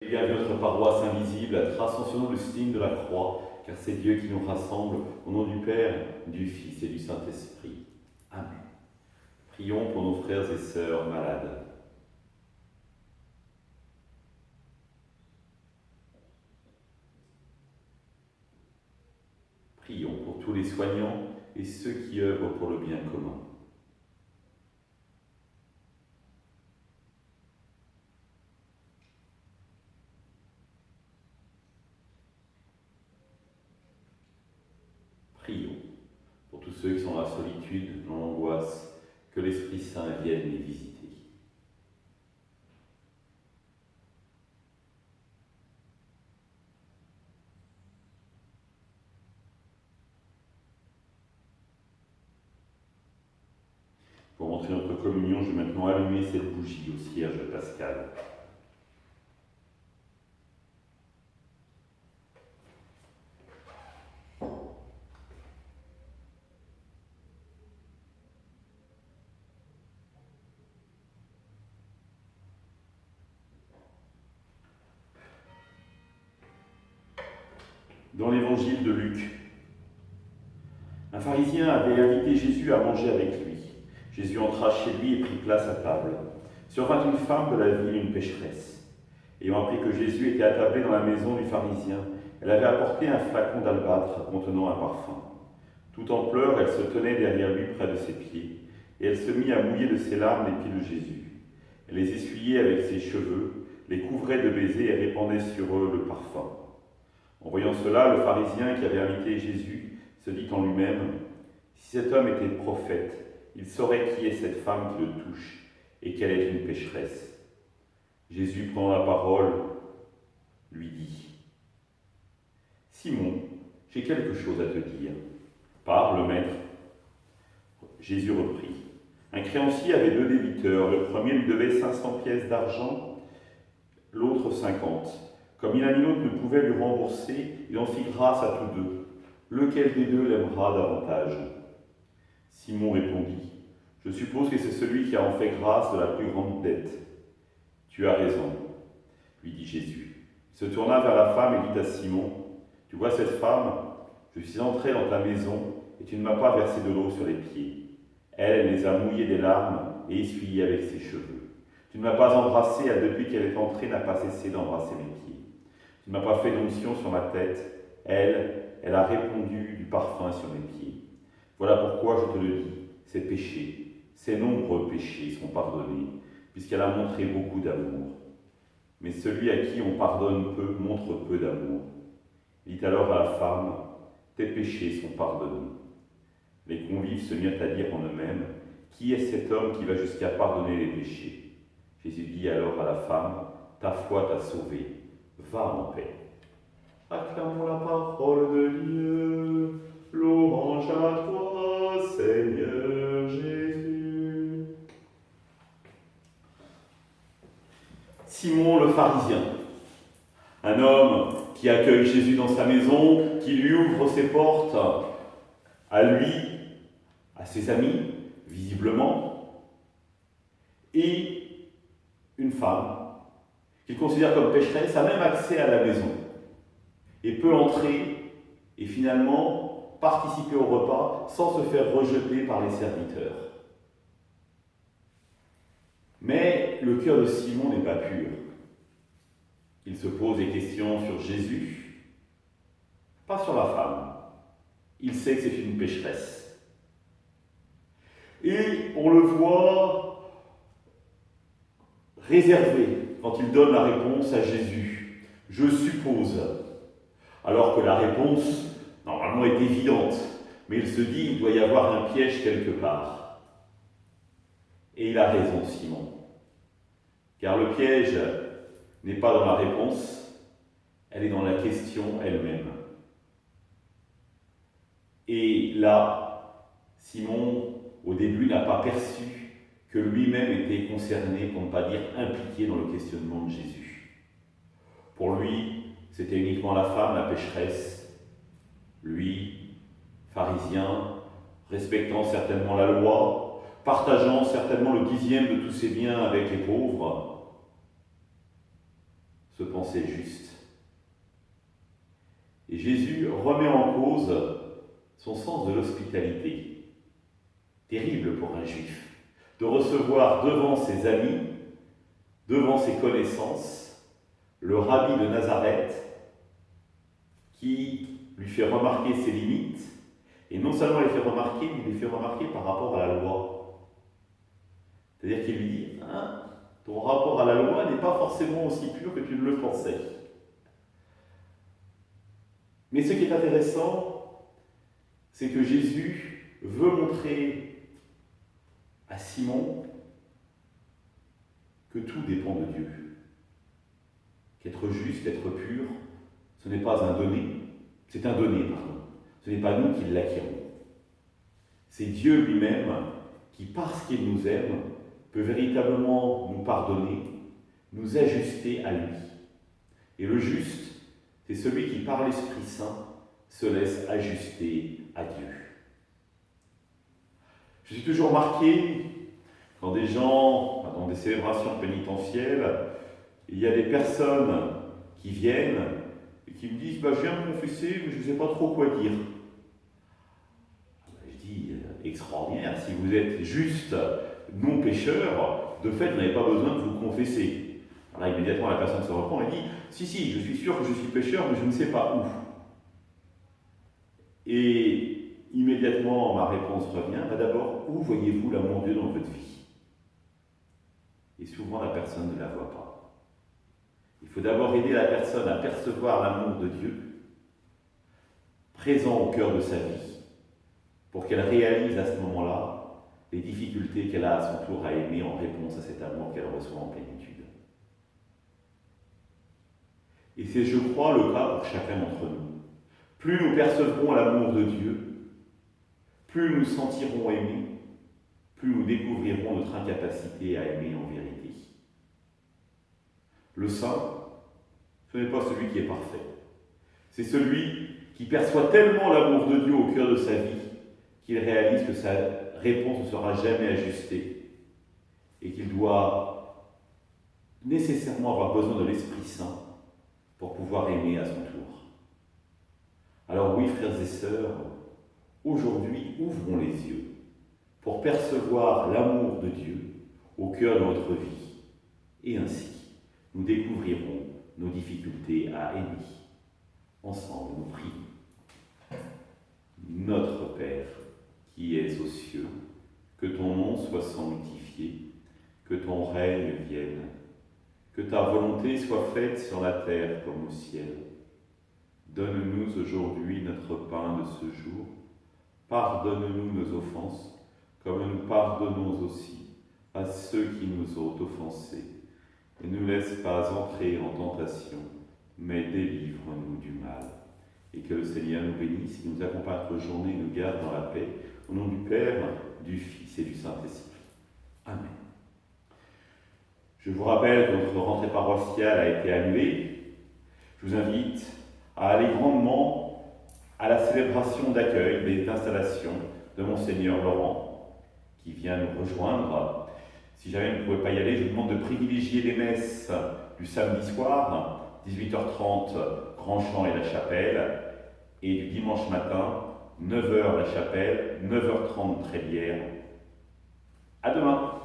Bienvenue à notre paroisse invisible, à traçant sur nous le signe de la croix, car c'est Dieu qui nous rassemble, au nom du Père, du Fils et du Saint-Esprit. Amen. Prions pour nos frères et sœurs malades. Prions pour tous les soignants et ceux qui œuvrent pour le bien commun. Prions pour tous ceux qui sont dans la solitude, dans l'angoisse, que l'Esprit Saint vienne les visiter. Pour montrer notre communion, je vais maintenant allumer cette bougie au cierge pascal. Dans l'évangile de Luc, un pharisien avait invité Jésus à manger avec lui. Jésus entra chez lui et prit place à table. Survint une femme de la ville, une pécheresse. Ayant appris que Jésus était attablé dans la maison du pharisien, elle avait apporté un flacon d'albâtre contenant un parfum. Tout en pleurs, elle se tenait derrière lui près de ses pieds, et elle se mit à mouiller de ses larmes les pieds de Jésus. Elle les essuyait avec ses cheveux, les couvrait de baisers et répandait sur eux le parfum. En voyant cela, le pharisien qui avait invité Jésus se dit en lui-même, « Si cet homme était prophète, il saurait qui est cette femme qui le touche et qu'elle est une pécheresse. » Jésus, prenant la parole, lui dit, « Simon, j'ai quelque chose à te dire. » « Parle, maître. » Jésus reprit, « Un créancier avait 2 débiteurs. Le premier lui devait 500 pièces d'argent, l'autre 50. Comme l'un et l'autre ne pouvaient lui rembourser, il en fit grâce à tous deux. Lequel des deux l'aimera davantage ? Simon répondit, « Je suppose que c'est celui qui a en fait grâce de la plus grande dette. » « Tu as raison, lui dit Jésus. Il se tourna vers la femme et dit à Simon, « Tu vois cette femme ? Je suis entré dans ta maison et tu ne m'as pas versé de l'eau sur les pieds. Elle les a mouillés des larmes et essuyés avec ses cheveux. Tu ne m'as pas embrassé, elle depuis qu'elle est entrée n'a pas cessé d'embrasser mes pieds. Tu ne m'as pas fait d'onction sur ma tête, elle a répandu du parfum sur mes pieds. Voilà pourquoi je te le dis, ses péchés, ses nombreux péchés sont pardonnés, puisqu'elle a montré beaucoup d'amour. Mais celui à qui on pardonne peu montre peu d'amour. » Il dit alors à la femme, « Tes péchés sont pardonnés. » Les convives se mirent à dire en eux-mêmes, « Qui est cet homme qui va jusqu'à pardonner les péchés ?» Jésus dit alors à la femme, « Ta foi t'a sauvée, va en paix. » Acclamons la parole de Dieu, louange à toi, Seigneur Jésus. Simon le pharisien, un homme qui accueille Jésus dans sa maison, qui lui ouvre ses portes, à lui, à ses amis, visiblement, et une femme qu'il considère comme pécheresse a même accès à la maison et peut entrer et finalement participer au repas sans se faire rejeter par les serviteurs. Mais le cœur de Simon n'est pas pur. Il se pose des questions sur Jésus, pas sur la femme. Il sait que c'est une pécheresse. Et on le voit réservé quand il donne la réponse à Jésus. « Je suppose », alors que la réponse, normalement, est évidente. Mais il se dit, il doit y avoir un piège quelque part. Et il a raison, Simon. Car le piège n'est pas dans la réponse, elle est dans la question elle-même. Et là, Simon, au début, n'a pas perçu que lui-même était concerné, pour ne pas dire impliqué dans le questionnement de Jésus. Pour lui, c'était uniquement la femme, la pécheresse. Lui, pharisien, respectant certainement la loi, partageant certainement le 10e de tous ses biens avec les pauvres, se pensaient justes. Et Jésus remet en cause son sens de l'hospitalité. Terrible pour un juif de recevoir devant ses amis, devant ses connaissances, le rabbi de Nazareth qui lui fait remarquer ses limites, et non seulement les fait remarquer, mais il les fait remarquer par rapport à la loi. C'est-à-dire qu'il lui dit, ton rapport à la loi n'est pas forcément aussi pur que tu ne le pensais. Mais ce qui est intéressant, c'est que Jésus veut montrer à Simon que tout dépend de Dieu. Qu'être juste, être pur, ce n'est pas un donné, c'est un donné, pardon. Ce n'est pas nous qui l'acquérons. C'est Dieu lui-même qui, parce qu'il nous aime, peut véritablement nous pardonner, nous ajuster à lui. Et le juste, c'est celui qui, par l'Esprit Saint, se laisse ajuster à Dieu. Je suis toujours marqué quand des gens, dans des célébrations pénitentielles, il y a des personnes qui viennent et qui me disent je viens me confesser, mais je ne sais pas trop quoi dire. Je dis extraordinaire, si vous êtes juste non pécheur, de fait, vous n'avez pas besoin de vous confesser. Alors là, immédiatement, la personne se reprend et dit si, je suis sûr que je suis pécheur, mais je ne sais pas où. Et immédiatement, ma réponse revient d'abord, où voyez-vous l'amour de Dieu dans votre vie? Et souvent, la personne ne la voit pas. Il faut d'abord aider la personne à percevoir l'amour de Dieu, présent au cœur de sa vie, pour qu'elle réalise à ce moment-là les difficultés qu'elle a à son tour à aimer en réponse à cet amour qu'elle reçoit en plénitude. Et c'est, je crois, le cas pour chacun d'entre nous. Plus nous percevrons l'amour de Dieu, plus nous nous sentirons aimés, plus nous découvrirons notre incapacité à aimer en vérité. Le saint, ce n'est pas celui qui est parfait. C'est celui qui perçoit tellement l'amour de Dieu au cœur de sa vie qu'il réalise que sa réponse ne sera jamais ajustée et qu'il doit nécessairement avoir besoin de l'Esprit Saint pour pouvoir aimer à son tour. Alors oui, frères et sœurs, aujourd'hui, ouvrons les yeux pour percevoir l'amour de Dieu au cœur de notre vie. Et ainsi, nous découvrirons nos difficultés à aimer. Ensemble, nous prions. Notre Père, qui es aux cieux, que ton nom soit sanctifié, que ton règne vienne, que ta volonté soit faite sur la terre comme au ciel. Donne-nous aujourd'hui notre pain de ce jour. Pardonne-nous nos offenses, comme nous pardonnons aussi à ceux qui nous ont offensés. Et ne nous laisse pas entrer en tentation, mais délivre-nous du mal. Et que le Seigneur nous bénisse, qu'il nous accompagne notre journée et nous garde dans la paix. Au nom du Père, du Fils et du Saint-Esprit. Amen. Je vous rappelle que notre rentrée paroissiale a été annulée. Je vous invite à aller grandement à la célébration d'accueil et d'installation de Monseigneur Laurent, qui vient nous rejoindre. Si jamais vous ne pouvez pas y aller, je vous demande de privilégier les messes du samedi soir, 18h30, Grand Champ et la Chapelle, et du dimanche matin, 9h la Chapelle, 9h30 Trélière. À demain.